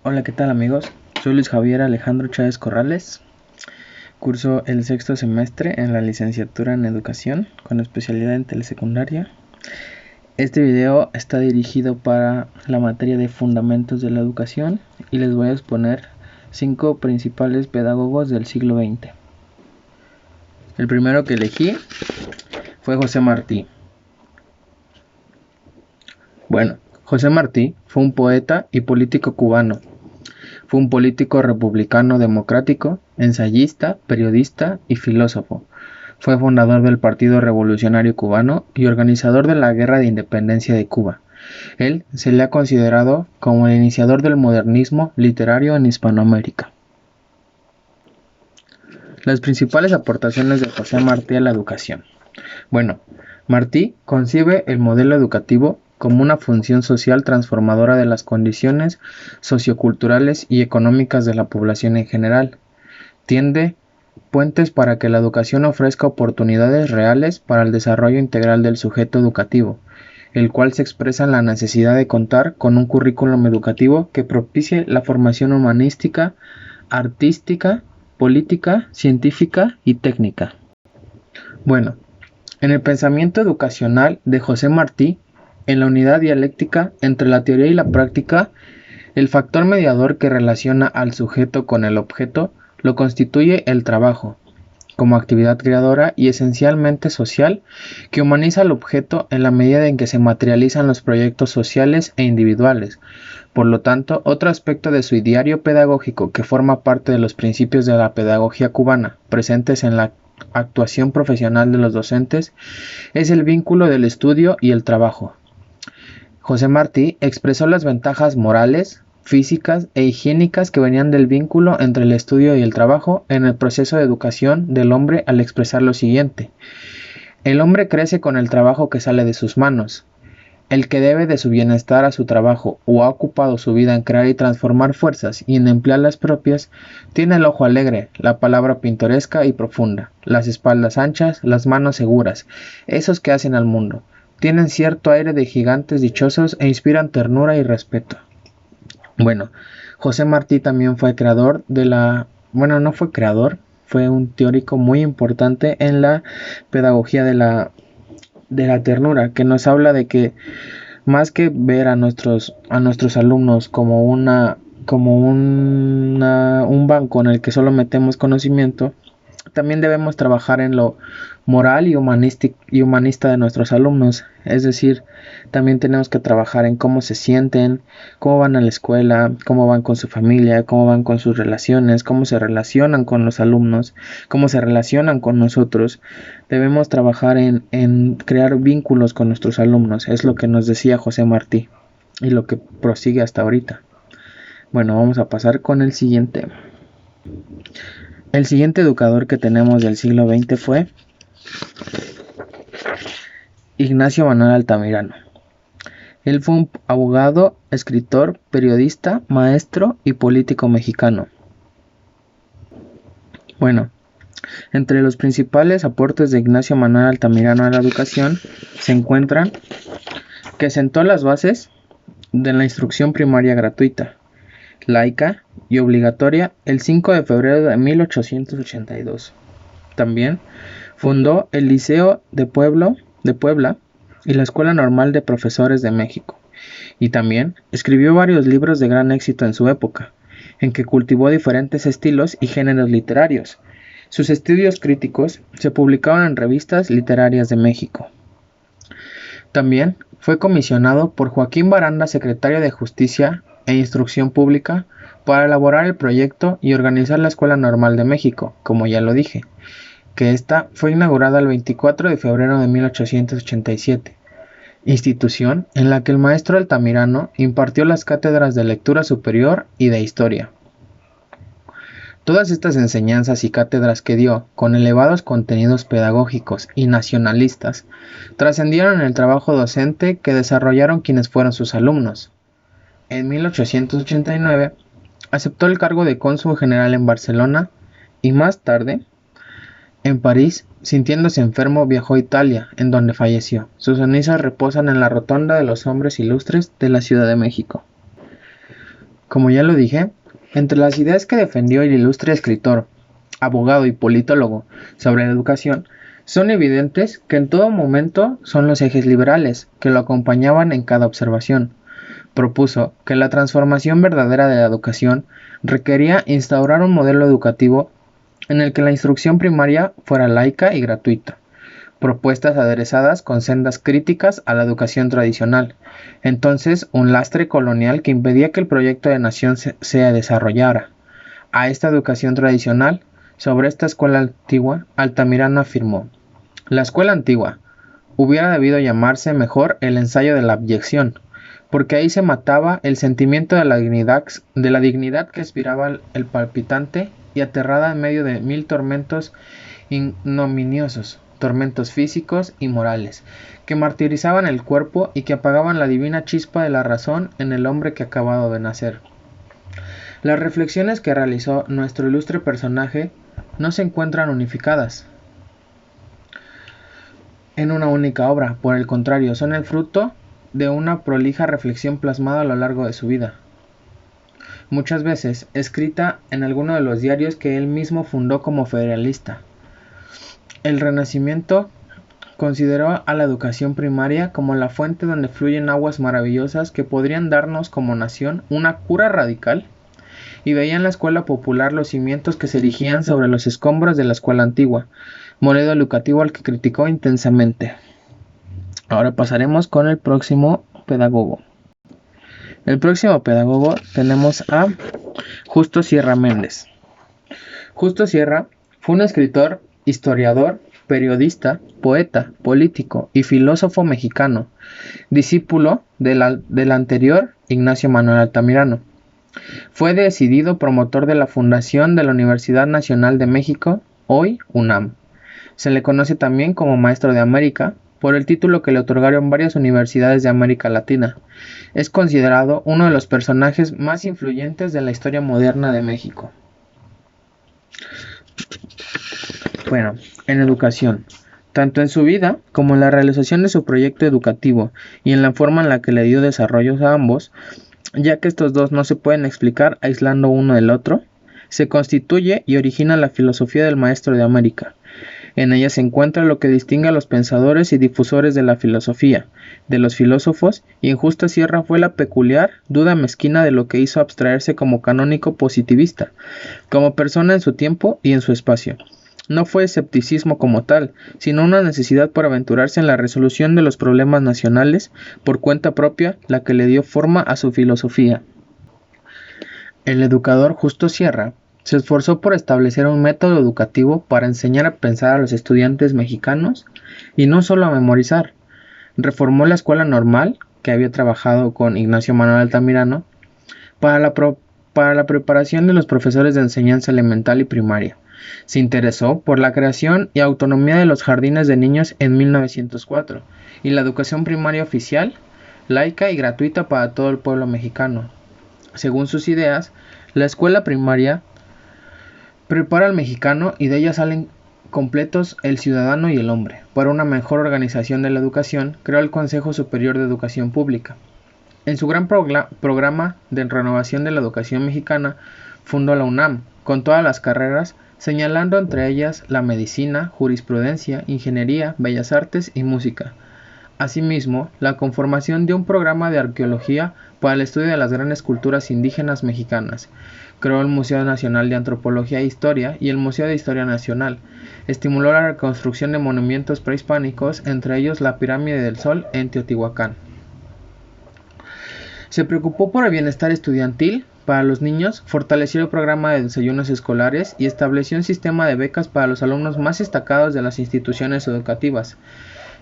Hola, ¿qué tal amigos? Soy Luis Javier Alejandro Chávez Corrales. Curso el sexto semestre en la licenciatura en Educación con especialidad en telesecundaria. Este video está dirigido para la materia de Fundamentos de la Educación y les voy a exponer 5 principales pedagogos del siglo XX. El primero que elegí fue José Martí. Bueno, José Martí fue un poeta y político cubano. Fue un político republicano democrático, ensayista, periodista y filósofo. Fue fundador del Partido Revolucionario Cubano y organizador de la Guerra de Independencia de Cuba. Él se le ha considerado como el iniciador del modernismo literario en Hispanoamérica. Las principales aportaciones de José Martí a la educación. Bueno, Martí concibe el modelo educativo como una función social transformadora de las condiciones socioculturales y económicas de la población en general. Tiende puentes para que la educación ofrezca oportunidades reales para el desarrollo integral del sujeto educativo, el cual se expresa en la necesidad de contar con un currículum educativo que propicie la formación humanística, artística, política, científica y técnica. Bueno, en el pensamiento educacional de José Martí, en la unidad dialéctica entre la teoría y la práctica, el factor mediador que relaciona al sujeto con el objeto lo constituye el trabajo, como actividad creadora y esencialmente social, que humaniza al objeto en la medida en que se materializan los proyectos sociales e individuales. Por lo tanto, otro aspecto de su ideario pedagógico que forma parte de los principios de la pedagogía cubana, presentes en la actuación profesional de los docentes, es el vínculo del estudio y el trabajo. José Martí expresó las ventajas morales, físicas e higiénicas que venían del vínculo entre el estudio y el trabajo en el proceso de educación del hombre al expresar lo siguiente: el hombre crece con el trabajo que sale de sus manos. El que debe de su bienestar a su trabajo o ha ocupado su vida en crear y transformar fuerzas y en emplear las propias, tiene el ojo alegre, la palabra pintoresca y profunda, las espaldas anchas, las manos seguras, esos que hacen al mundo. Tienen cierto aire de gigantes dichosos e inspiran ternura y respeto. Bueno, José Martí también fue creador de la... Bueno, no fue creador, fue un teórico muy importante en la pedagogía de la ternura, que nos habla de que más que ver a nuestros alumnos como un banco en el que solo metemos conocimiento, también debemos trabajar en lo moral y humanista de nuestros alumnos. Es decir, también tenemos que trabajar en cómo se sienten, cómo van a la escuela, cómo van con su familia, cómo van con sus relaciones, cómo se relacionan con los alumnos, cómo se relacionan con nosotros. Debemos trabajar en crear vínculos con nuestros alumnos. Es lo que nos decía José Martí y lo que prosigue hasta ahorita. Bueno, vamos a pasar con el siguiente. El siguiente educador que tenemos del siglo XX fue Ignacio Manuel Altamirano. Él fue un abogado, escritor, periodista, maestro y político mexicano. Bueno, entre los principales aportes de Ignacio Manuel Altamirano a la educación se encuentran que sentó las bases de la instrucción primaria gratuita, laica y obligatoria el 5 de febrero de 1882. También fundó el Liceo de Puebla y la Escuela Normal de Profesores de México. Y también escribió varios libros de gran éxito en su época, en que cultivó diferentes estilos y géneros literarios. Sus estudios críticos se publicaban en revistas literarias de México. También fue comisionado por Joaquín Baranda, secretario de Justicia e Instrucción Pública, para elaborar el proyecto y organizar la Escuela Normal de México, como ya lo dije, que esta fue inaugurada el 24 de febrero de 1887, institución en la que el maestro Altamirano impartió las cátedras de lectura superior y de historia. Todas estas enseñanzas y cátedras que dio, con elevados contenidos pedagógicos y nacionalistas, trascendieron en el trabajo docente que desarrollaron quienes fueron sus alumnos. En 1889, aceptó el cargo de cónsul general en Barcelona y más tarde, en París, sintiéndose enfermo, viajó a Italia, en donde falleció. Sus cenizas reposan en la Rotonda de los Hombres Ilustres de la Ciudad de México. Como ya lo dije, entre las ideas que defendió el ilustre escritor, abogado y politólogo sobre la educación, son evidentes que en todo momento son los ejes liberales que lo acompañaban en cada observación. Propuso que la transformación verdadera de la educación requería instaurar un modelo educativo en el que la instrucción primaria fuera laica y gratuita, propuestas aderezadas con sendas críticas a la educación tradicional, entonces un lastre colonial que impedía que el proyecto de nación se desarrollara. A esta educación tradicional, sobre esta escuela antigua, Altamirano afirmó: la escuela antigua hubiera debido llamarse mejor el ensayo de la abyección, porque ahí se mataba el sentimiento de la dignidad que aspiraba el palpitante y aterrada en medio de mil tormentos ignominiosos, tormentos físicos y morales, que martirizaban el cuerpo y que apagaban la divina chispa de la razón en el hombre que acababa de nacer. Las reflexiones que realizó nuestro ilustre personaje no se encuentran unificadas en una única obra, por el contrario, son el fruto de una prolija reflexión plasmada a lo largo de su vida, muchas veces escrita en alguno de los diarios que él mismo fundó como federalista. El Renacimiento consideró a la educación primaria como la fuente donde fluyen aguas maravillosas que podrían darnos como nación una cura radical, y veía en la escuela popular los cimientos que se erigían sobre los escombros de la escuela antigua, modelo educativo al que criticó intensamente. Ahora pasaremos con el próximo pedagogo. El próximo pedagogo tenemos a Justo Sierra Méndez. Justo Sierra fue un escritor, historiador, periodista, poeta, político y filósofo mexicano, discípulo del anterior Ignacio Manuel Altamirano. Fue decidido promotor de la fundación de la Universidad Nacional de México, hoy UNAM. Se le conoce también como Maestro de América, por el título que le otorgaron varias universidades de América Latina. Es considerado uno de los personajes más influyentes de la historia moderna de México. Bueno, en educación, tanto en su vida como en la realización de su proyecto educativo y en la forma en la que le dio desarrollo a ambos, ya que estos dos no se pueden explicar aislando uno del otro, se constituye y origina la filosofía del Maestro de América. En ella se encuentra lo que distingue a los pensadores y difusores de la filosofía, de los filósofos, y en Justo Sierra fue la peculiar duda mezquina de lo que hizo abstraerse como canónico positivista, como persona en su tiempo y en su espacio. No fue escepticismo como tal, sino una necesidad por aventurarse en la resolución de los problemas nacionales por cuenta propia la que le dio forma a su filosofía. El educador Justo Sierra se esforzó por establecer un método educativo para enseñar a pensar a los estudiantes mexicanos y no solo a memorizar. Reformó la escuela normal, que había trabajado con Ignacio Manuel Altamirano, para la preparación de los profesores de enseñanza elemental y primaria. Se interesó por la creación y autonomía de los jardines de niños en 1904 y la educación primaria oficial, laica y gratuita para todo el pueblo mexicano. Según sus ideas, la escuela primaria prepara al mexicano y de ella salen completos el ciudadano y el hombre. Para una mejor organización de la educación, creó el Consejo Superior de Educación Pública. En su gran programa de renovación de la educación mexicana, fundó la UNAM, con todas las carreras, señalando entre ellas la medicina, jurisprudencia, ingeniería, bellas artes y música. Asimismo, la conformación de un programa de arqueología para el estudio de las grandes culturas indígenas mexicanas. Creó el Museo Nacional de Antropología e Historia y el Museo de Historia Nacional. Estimuló la reconstrucción de monumentos prehispánicos, entre ellos la Pirámide del Sol en Teotihuacán. Se preocupó por el bienestar estudiantil para los niños, fortaleció el programa de desayunos escolares y estableció un sistema de becas para los alumnos más destacados de las instituciones educativas.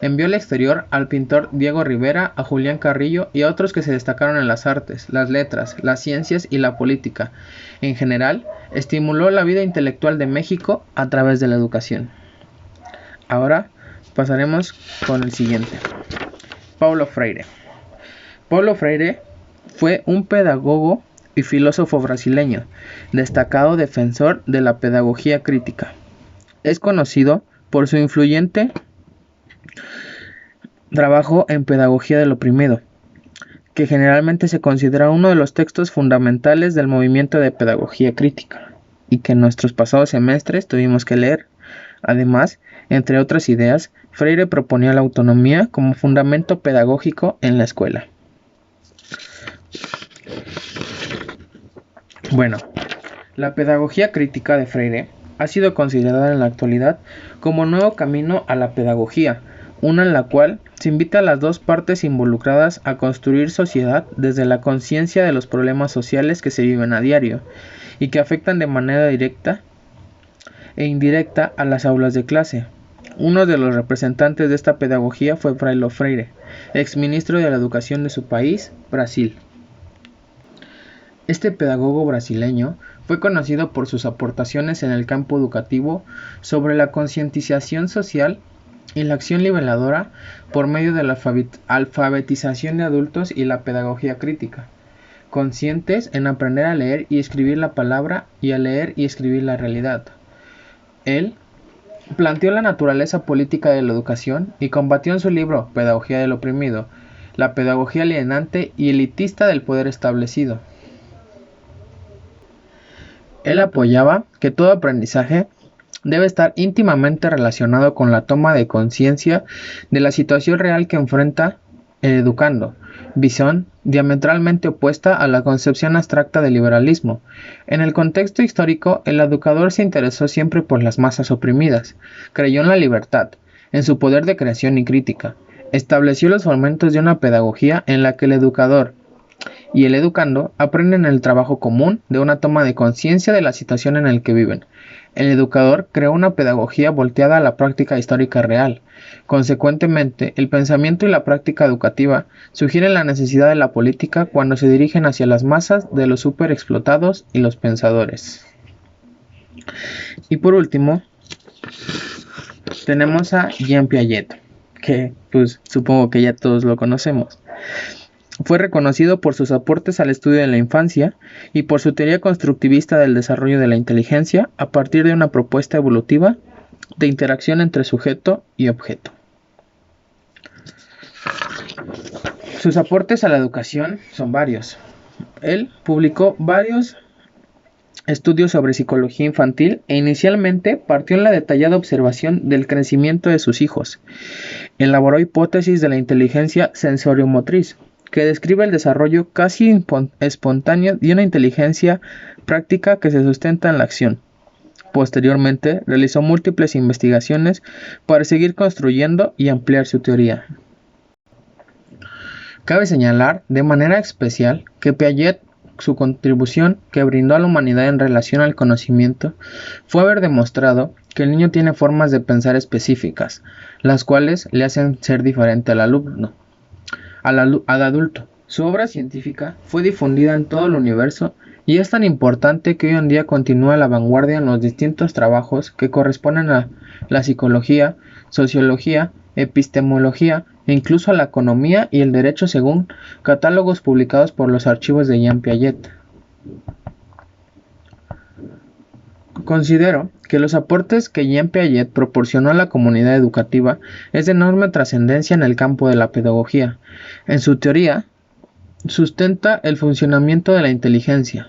Envió al exterior al pintor Diego Rivera, a Julián Carrillo y a otros que se destacaron en las artes, las letras, las ciencias y la política. En general, estimuló la vida intelectual de México a través de la educación. Ahora pasaremos con el siguiente. Paulo Freire. Paulo Freire fue un pedagogo y filósofo brasileño, destacado defensor de la pedagogía crítica. Es conocido por su influyente trabajo en Pedagogía del Oprimido, que generalmente se considera uno de los textos fundamentales del movimiento de pedagogía crítica y que en nuestros pasados semestres tuvimos que leer. Además, entre otras ideas, Freire proponía la autonomía como fundamento pedagógico en la escuela. Bueno, la pedagogía crítica de Freire ha sido considerada en la actualidad como nuevo camino a la pedagogía, una en la cual se invita a las dos partes involucradas a construir sociedad desde la conciencia de los problemas sociales que se viven a diario y que afectan de manera directa e indirecta a las aulas de clase. Uno de los representantes de esta pedagogía fue Paulo Freire, exministro de la Educación de su país, Brasil. Este pedagogo brasileño fue conocido por sus aportaciones en el campo educativo sobre la concientización social y la acción niveladora por medio de la alfabetización de adultos y la pedagogía crítica, conscientes en aprender a leer y escribir la palabra y a leer y escribir la realidad. Él planteó la naturaleza política de la educación y combatió en su libro Pedagogía del oprimido la pedagogía alienante y elitista del poder establecido. Él apoyaba que todo aprendizaje debe estar íntimamente relacionado con la toma de conciencia de la situación real que enfrenta el educando, visión diametralmente opuesta a la concepción abstracta del liberalismo. En el contexto histórico, el educador se interesó siempre por las masas oprimidas, creyó en la libertad, en su poder de creación y crítica, estableció los fundamentos de una pedagogía en la que el educador y el educando aprenden el trabajo común de una toma de conciencia de la situación en la que viven. El educador creó una pedagogía volteada a la práctica histórica real. Consecuentemente, el pensamiento y la práctica educativa sugieren la necesidad de la política cuando se dirigen hacia las masas de los superexplotados y los pensadores. Y por último, tenemos a Jean Piaget, que pues supongo que ya todos lo conocemos. Fue reconocido por sus aportes al estudio de la infancia y por su teoría constructivista del desarrollo de la inteligencia a partir de una propuesta evolutiva de interacción entre sujeto y objeto. Sus aportes a la educación son varios. Él publicó varios estudios sobre psicología infantil e inicialmente partió en la detallada observación del crecimiento de sus hijos. Elaboró hipótesis de la inteligencia sensoriomotriz, que describe el desarrollo casi espontáneo de una inteligencia práctica que se sustenta en la acción. Posteriormente, realizó múltiples investigaciones para seguir construyendo y ampliar su teoría. Cabe señalar de manera especial que Piaget, su contribución que brindó a la humanidad en relación al conocimiento, fue haber demostrado que el niño tiene formas de pensar específicas, las cuales le hacen ser diferente al adulto. Su obra científica fue difundida en todo el universo y es tan importante que hoy en día continúa a la vanguardia en los distintos trabajos que corresponden a la psicología, sociología, epistemología e incluso a la economía y el derecho según catálogos publicados por los archivos de Jean Piaget. Considero que los aportes que Jean Piaget proporcionó a la comunidad educativa es de enorme trascendencia en el campo de la pedagogía. En su teoría, sustenta el funcionamiento de la inteligencia,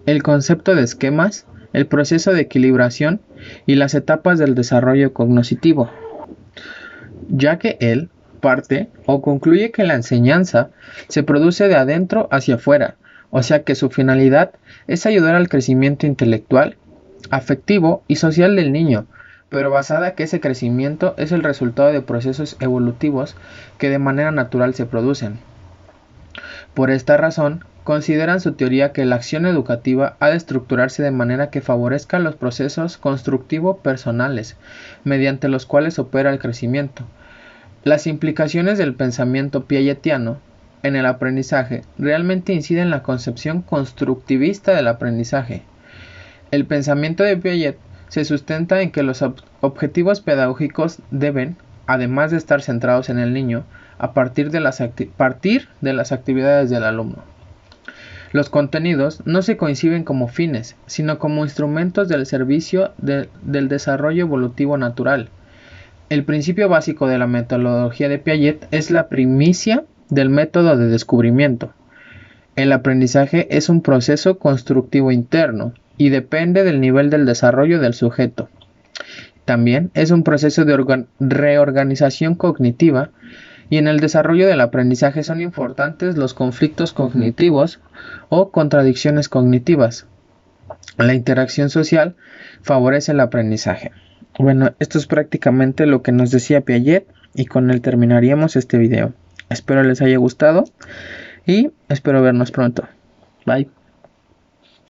el concepto de esquemas, el proceso de equilibración y las etapas del desarrollo cognitivo, ya que él parte o concluye que la enseñanza se produce de adentro hacia afuera, o sea que su finalidad es ayudar al crecimiento intelectual, afectivo y social del niño, pero basada que ese crecimiento es el resultado de procesos evolutivos que de manera natural se producen. Por esta razón, consideran su teoría que la acción educativa ha de estructurarse de manera que favorezca los procesos constructivo-personales, mediante los cuales opera el crecimiento. Las implicaciones del pensamiento piagetiano en el aprendizaje realmente inciden en la concepción constructivista del aprendizaje. El pensamiento de Piaget se sustenta en que los objetivos pedagógicos deben, además de estar centrados en el niño, partir de las actividades del alumno. Los contenidos no se conciben como fines, sino como instrumentos del servicio del desarrollo evolutivo natural. El principio básico de la metodología de Piaget es la primicia del método de descubrimiento. El aprendizaje es un proceso constructivo interno y depende del nivel del desarrollo del sujeto. También es un proceso de reorganización cognitiva, y en el desarrollo del aprendizaje son importantes los conflictos cognitivos o contradicciones cognitivas. La interacción social favorece el aprendizaje. Bueno, esto es prácticamente lo que nos decía Piaget, y con él terminaríamos este video. Espero les haya gustado y espero vernos pronto. Bye.